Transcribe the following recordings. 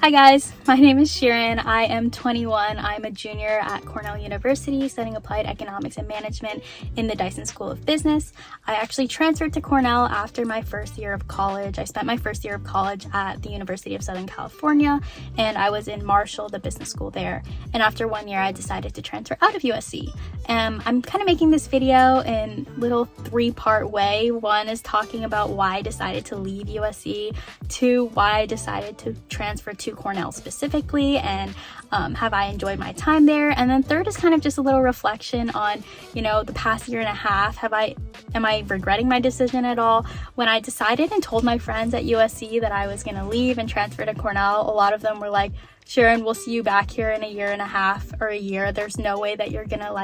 Hi guys, my name is Sharon. I am 21. I'm a junior at Cornell University studying applied economics and management in the Dyson School of Business. I actually transferred to Cornell after my first year of college. I spent my first year of college at the University of Southern California, and I was in Marshall, the business school there. And after 1 year, I decided to transfer out of USC. I'm kind of making this video in a little three-part way. One is talking about why I decided to leave USC. Two, why I decided to transfer to Cornell specifically, and have I enjoyed my time there. And then third is kind of just a little reflection on, the past year and a half. Am I regretting my decision at all? When I decided and told my friends at USC that I was going to leave and transfer to Cornell, a lot of them were like, Sharon, we'll see you back here in a year and a half or a year. There's no way that you're gonna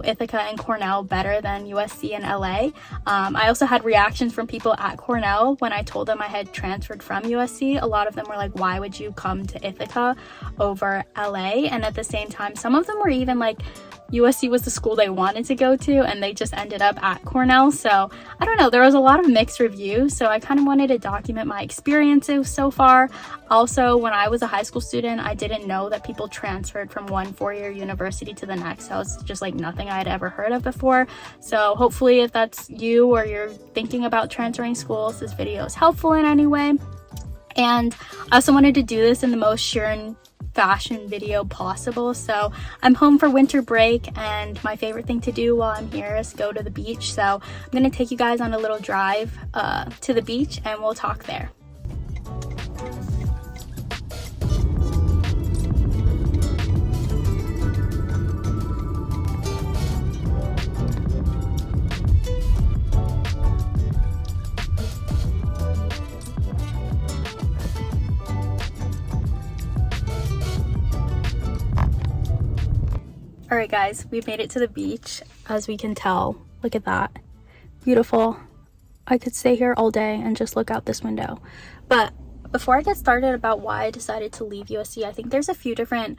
Ithaca and Cornell better than USC and LA. I also had reactions from people at Cornell when I told them I had transferred from USC. A lot of them were like, why would you come to Ithaca over LA? And at the same time, some of them were even like, USC was the school they wanted to go to and they just ended up at Cornell. So I don't know, there was a lot of mixed reviews, so I kind of wanted to document my experiences so far. Also, when I was a high school student, I didn't know that people transferred from one four-year university to the next. That was just like nothing I had ever heard of before. So hopefully if that's you or you're thinking about transferring schools, this video is helpful in any way. And I also wanted to do this in the most Sharon fashion video possible. So I'm home for winter break, and my favorite thing to do while I'm here is go to the beach. So I'm gonna take you guys on a little drive to the beach, and we'll talk there. Alright guys, we've made it to the beach. As we can tell, look at that. Beautiful. I could stay here all day and just look out this window. But before I get started about why I decided to leave USC, I think there's a few different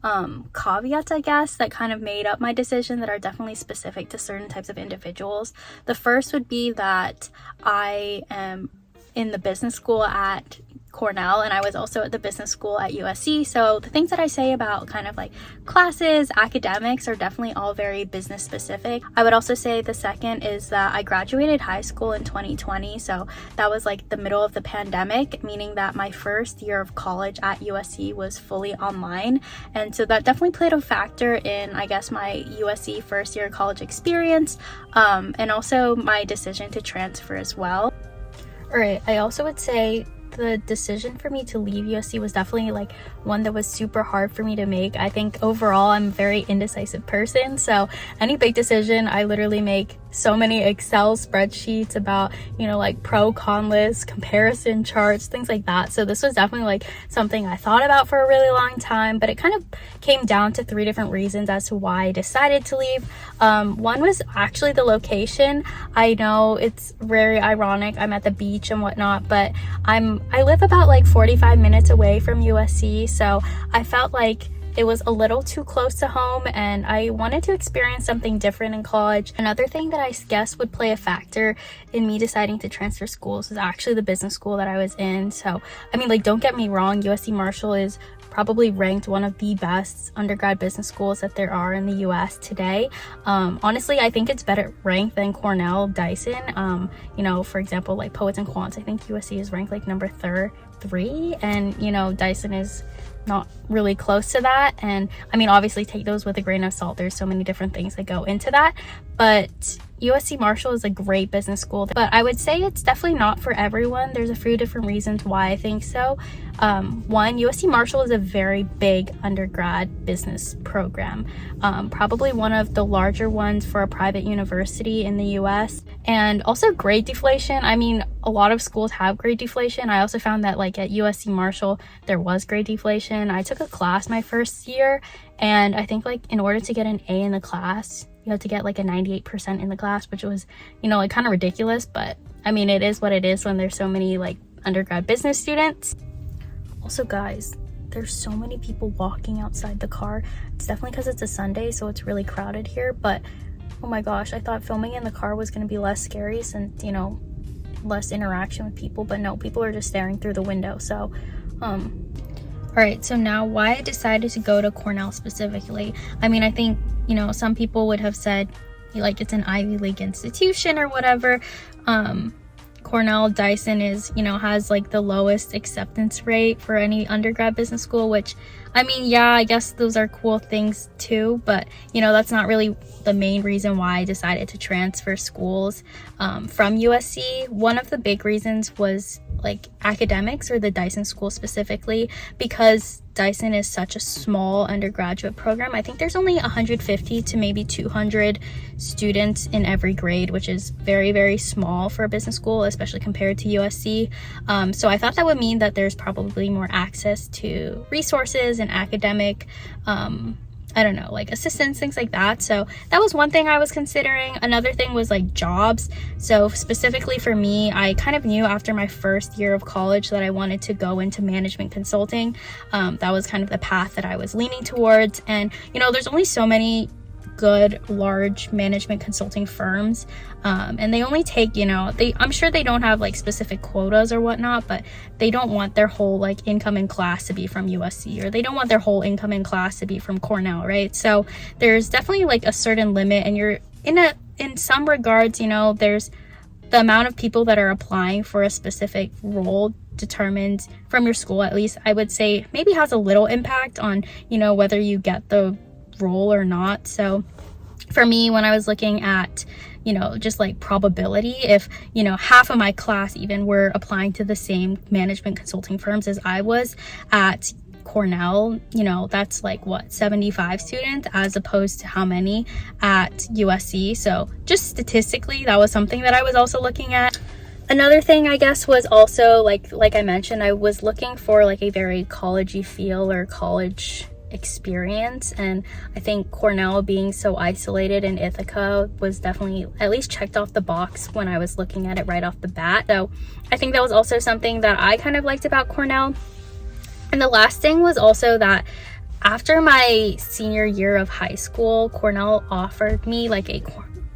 caveats, I guess, that kind of made up my decision that are definitely specific to certain types of individuals. The first would be that I am in the business school at Cornell, and I was also at the business school at USC. So the things that I say about kind of like classes, academics are definitely all very business specific. I would also say the second is that I graduated high school in 2020. So that was like the middle of the pandemic, meaning that my first year of college at USC was fully online. And so that definitely played a factor in, I guess, my USC first year college experience, and also my decision to transfer as well. All right, I also would say the decision for me to leave USC was definitely like one that was super hard for me to make. I think overall I'm a very indecisive person, so any big decision I literally make so many Excel spreadsheets about, like pro con lists, comparison charts, things like that. So this was definitely like something I thought about for a really long time, but it kind of came down to three different reasons as to why I decided to leave. One was actually the location. I know it's very ironic, I'm at the beach and whatnot, but I live about like 45 minutes away from USC, so I felt like it was a little too close to home and I wanted to experience something different in college. Another thing that I guess would play a factor in me deciding to transfer schools is actually the business school that I was in. So, I mean, like, don't get me wrong, USC Marshall is probably ranked one of the best undergrad business schools that there are in the US today. Honestly, I think it's better ranked than Cornell, Dyson. For example, like Poets and Quants, I think USC is ranked like number 3, and Dyson is not really close to that. And I mean, obviously take those with a grain of salt, there's so many different things that go into that, but USC Marshall is a great business school, but I would say it's definitely not for everyone. There's a few different reasons why I think so. One, USC Marshall is a very big undergrad business program, probably one of the larger ones for a private university in the US, and also grade deflation. I mean, a lot of schools have grade deflation. I also found that like at USC Marshall, there was grade deflation. I took a class my first year, and I think like in order to get an A in the class, you have to get like a 98% in the class, which was, like kind of ridiculous, but I mean, it is what it is when there's so many like undergrad business students. Also, guys, there's so many people walking outside the car. It's definitely because it's a Sunday, so it's really crowded here, but oh my gosh, I thought filming in the car was going to be less scary since, less interaction with people, but no, people are just staring through the window. So All right, so now why I decided to go to Cornell specifically. I mean, I think, you know, some people would have said like it's an Ivy League institution or whatever. Cornell Dyson is, you know, has like the lowest acceptance rate for any undergrad business school, which, I mean, yeah, I guess those are cool things too, but, you know, that's not really the main reason why I decided to transfer schools from USC. One of the big reasons was like academics, or the Dyson school specifically, because Dyson is such a small undergraduate program. I think there's only 150 to maybe 200 students in every grade, which is very, very small for a business school, especially compared to USC. So I thought that would mean that there's probably more access to resources and academic I don't know, like assistance, things like that. So that was one thing I was considering. Another thing was like jobs. So specifically for me, I kind of knew after my first year of college that I wanted to go into management consulting. That was kind of the path that I was leaning towards. And, you know, there's only so many good large management consulting firms, and they only take, you know, I'm sure they don't have like specific quotas or whatnot, but they don't want their whole like incoming class to be from USC, or they don't want their whole incoming class to be from Cornell, right? So there's definitely like a certain limit, and you're in some regards, you know, there's the amount of people that are applying for a specific role determined from your school, at least I would say maybe has a little impact on, you know, whether you get the role or not. So for me, when I was looking at, you know, just like probability, if, you know, half of my class even were applying to the same management consulting firms as I was at Cornell, you know, that's like what, 75 students as opposed to how many at USC. So just statistically, that was something that I was also looking at. Another thing, I guess, was also like I mentioned, I was looking for like a very college-y feel or college experience, and I think Cornell being so isolated in Ithaca was definitely at least checked off the box when I was looking at it right off the bat. So I think that was also something that I kind of liked about Cornell. And the last thing was also that after my senior year of high school, Cornell offered me like a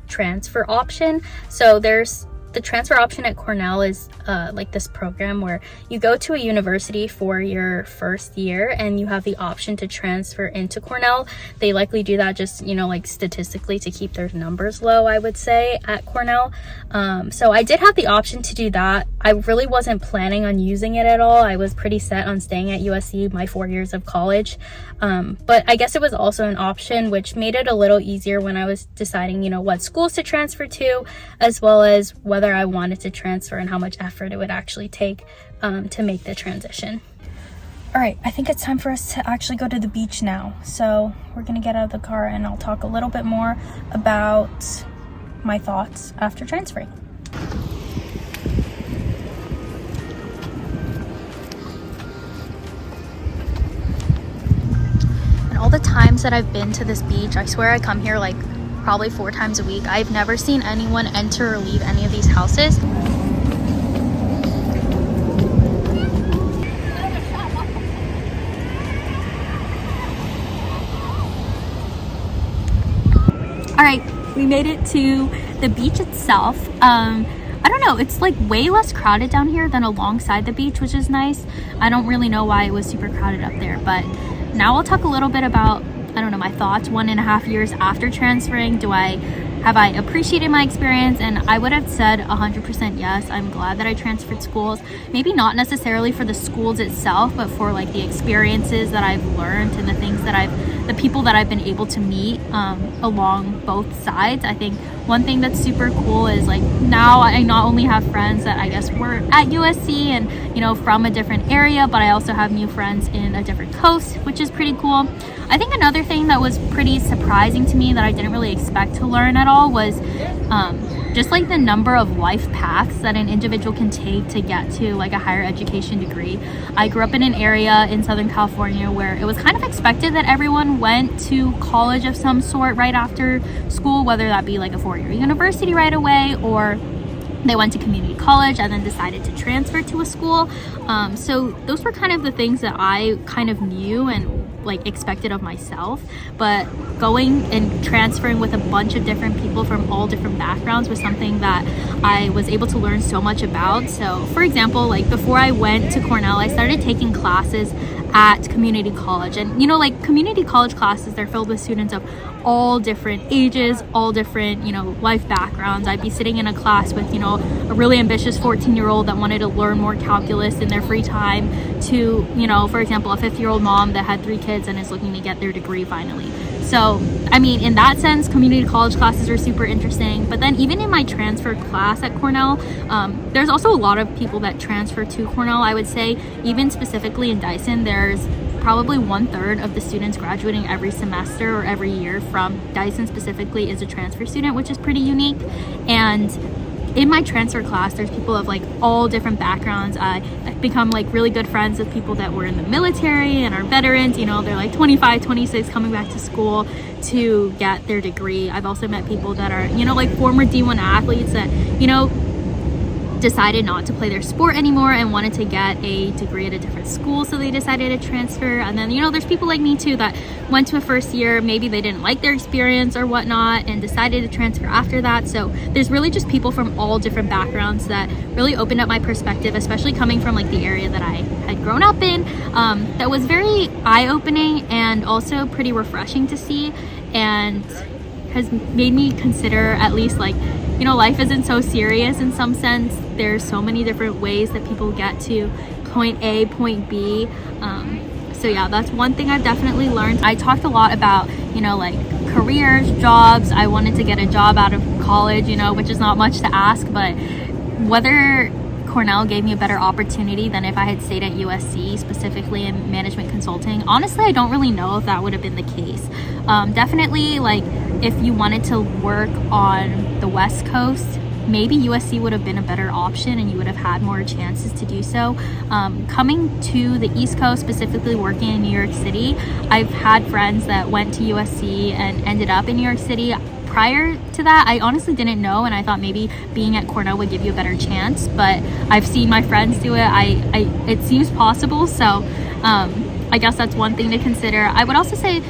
transfer option. So there's the transfer option at Cornell is like this program where you go to a university for your first year and you have the option to transfer into Cornell. They likely do that just, you know, like statistically to keep their numbers low, I would say, at Cornell. So I did have the option to do that. I really wasn't planning on using it at all. I was pretty set on staying at USC my 4 years of college. But I guess it was also an option, which made it a little easier when I was deciding, you know, what schools to transfer to, as well as whether I wanted to transfer and how much effort it would actually take to make the transition. All right, I think it's time for us to actually go to the beach now. So we're gonna get out of the car and I'll talk a little bit more about my thoughts after transferring. And all the times that I've been to this beach, I swear I come here like probably 4 times a week. I've never seen anyone enter or leave any of these houses. All right, we made it to the beach itself. I don't know, it's like way less crowded down here than alongside the beach, which is nice. I don't really know why it was super crowded up there, but now I'll talk a little bit about, I don't know, my thoughts 1.5 years after transferring. Have I appreciated my experience? And I would have said 100% yes. I'm glad that I transferred schools. Maybe not necessarily for the schools itself, but for like the experiences that I've learned and the things that the people that I've been able to meet along both sides. I think one thing that's super cool is like now I not only have friends that I guess were at USC and, you know, from a different area, but I also have new friends in a different coast, which is pretty cool. I think another thing that was pretty surprising to me that I didn't really expect to learn at all was just like the number of life paths that an individual can take to get to like a higher education degree. I grew up in an area in Southern California where it was kind of expected that everyone went to college of some sort right after school, whether that be like a 4-year university right away, or they went to community college and then decided to transfer to a school. So those were kind of the things that I kind of knew and like expected of myself, but going and transferring with a bunch of different people from all different backgrounds was something that I was able to learn so much about. So for example, like before I went to Cornell, I started taking classes at community college. And you know, like community college classes, they're filled with students of all different ages, all different, you know, life backgrounds. I'd be sitting in a class with, you know, a really ambitious 14-year-old that wanted to learn more calculus in their free time to, you know, for example, a 50-year-old mom that had 3 kids and is looking to get their degree finally. So, I mean, in that sense, community college classes are super interesting. But then even in my transfer class at Cornell, there's also a lot of people that transfer to Cornell. I would say even specifically in Dyson, there's probably 1/3 of the students graduating every semester or every year from Dyson specifically is a transfer student, which is pretty unique. And in my transfer class, there's people of like all different backgrounds. I've become like really good friends with people that were in the military and are veterans. You know, they're like 25, 26 coming back to school to get their degree. I've also met people that are, you know, like former D1 athletes that, you know, decided not to play their sport anymore and wanted to get a degree at a different school, so they decided to transfer. And then, you know, there's people like me too that went to a first year, maybe they didn't like their experience or whatnot and decided to transfer after that. So there's really just people from all different backgrounds that really opened up my perspective, especially coming from like the area that I had grown up in. That was very eye-opening and also pretty refreshing to see, and has made me consider at least like, you know, life isn't so serious in some sense. There's so many different ways that people get to point A, point B. So yeah, that's one thing I've definitely learned. I talked a lot about, you know, like careers, jobs. I wanted to get a job out of college, you know, which is not much to ask, but whether Cornell gave me a better opportunity than if I had stayed at USC, specifically in management consulting, honestly, I don't really know if that would have been the case. Definitely, like, if you wanted to work on the West Coast, maybe USC would have been a better option and you would have had more chances to do so. Coming to the East Coast, specifically working in New York City, I've had friends that went to USC and ended up in New York City. Prior to that, I honestly didn't know, and I thought maybe being at Cornell would give you a better chance, but I've seen my friends do it. It seems possible, so I guess that's one thing to consider. I would also say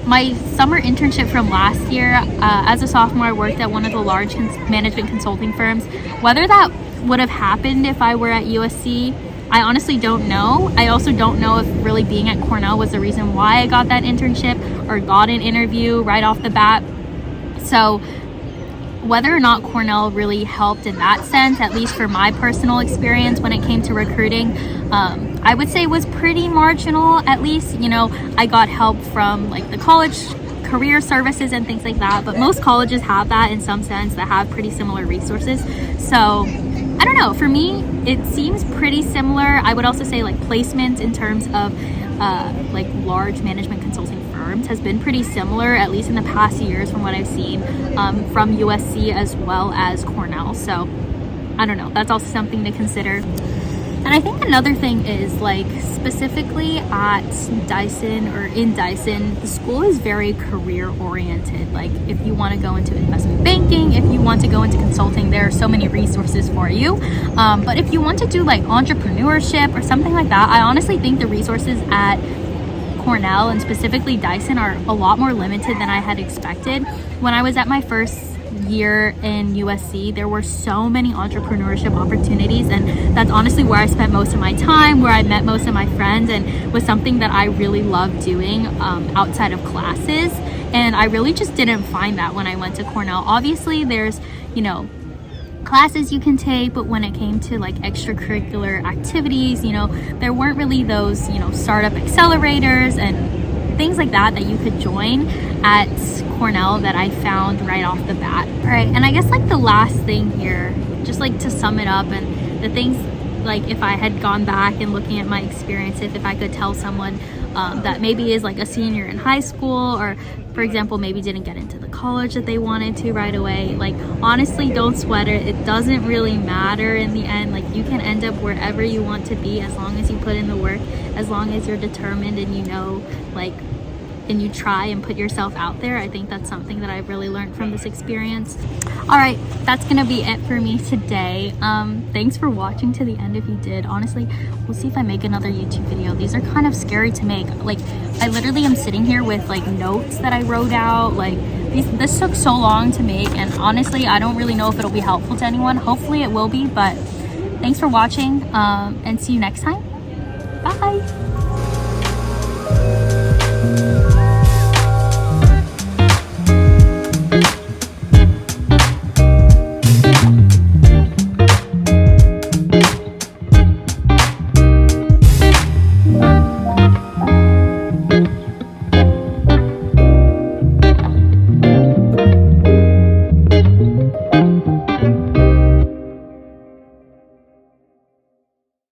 my summer internship from last year, as a sophomore, I worked at one of the large management consulting firms. Whether that would have happened if I were at USC, I honestly don't know. I also don't know if really being at Cornell was the reason why I got that internship or got an interview right off the bat. So whether or not Cornell really helped in that sense, at least for my personal experience when it came to recruiting, I would say was pretty marginal. At least, you know, I got help from like the college career services and things like that, but most colleges have that in some sense, that have pretty similar resources. So I don't know, for me it seems pretty similar. I would also say like placements in terms of like large management consulting firms has been pretty similar, at least in the past years from what I've seen, from USC as well as Cornell. So I don't know, that's also something to consider. And I think another thing is, like, specifically at Dyson or in Dyson, the school is very career oriented. Like, if you want to go into investment banking, if you want to go into consulting, there are so many resources for you. But if you want to do like entrepreneurship or something like that, I honestly think the resources at Cornell and specifically Dyson are a lot more limited than I had expected. When I was at my first year in USC, there were so many entrepreneurship opportunities, and that's honestly where I spent most of my time, where I met most of my friends, and was something that I really loved doing outside of classes. And I really just didn't find that when I went to Cornell. Obviously there's, you know, classes you can take, but when it came to like extracurricular activities, you know, there weren't really those, you know, startup accelerators and things like that that you could join at Cornell that I found right off the bat. All right, and I guess like the last thing here, just like to sum it up, and the things, like if I had gone back and looking at my experiences, if I could tell someone that maybe is like a senior in high school, or for example maybe didn't get into the college that they wanted to right away, like honestly, don't sweat it. It doesn't really matter in the end. Like, you can end up wherever you want to be as long as you put in the work, as long as you're determined and you know, like, and you try and put yourself out there. I think that's something that I've really learned from this experience. All right, that's gonna be it for me today. Thanks for watching to the end if you did. Honestly, we'll see if I make another YouTube video. These are kind of scary to make. Like, I literally am sitting here with like notes that I wrote out. Like, this took so long to make, and honestly I don't really know if it'll be helpful to anyone. Hopefully it will be, but thanks for watching, and see you next time. Bye.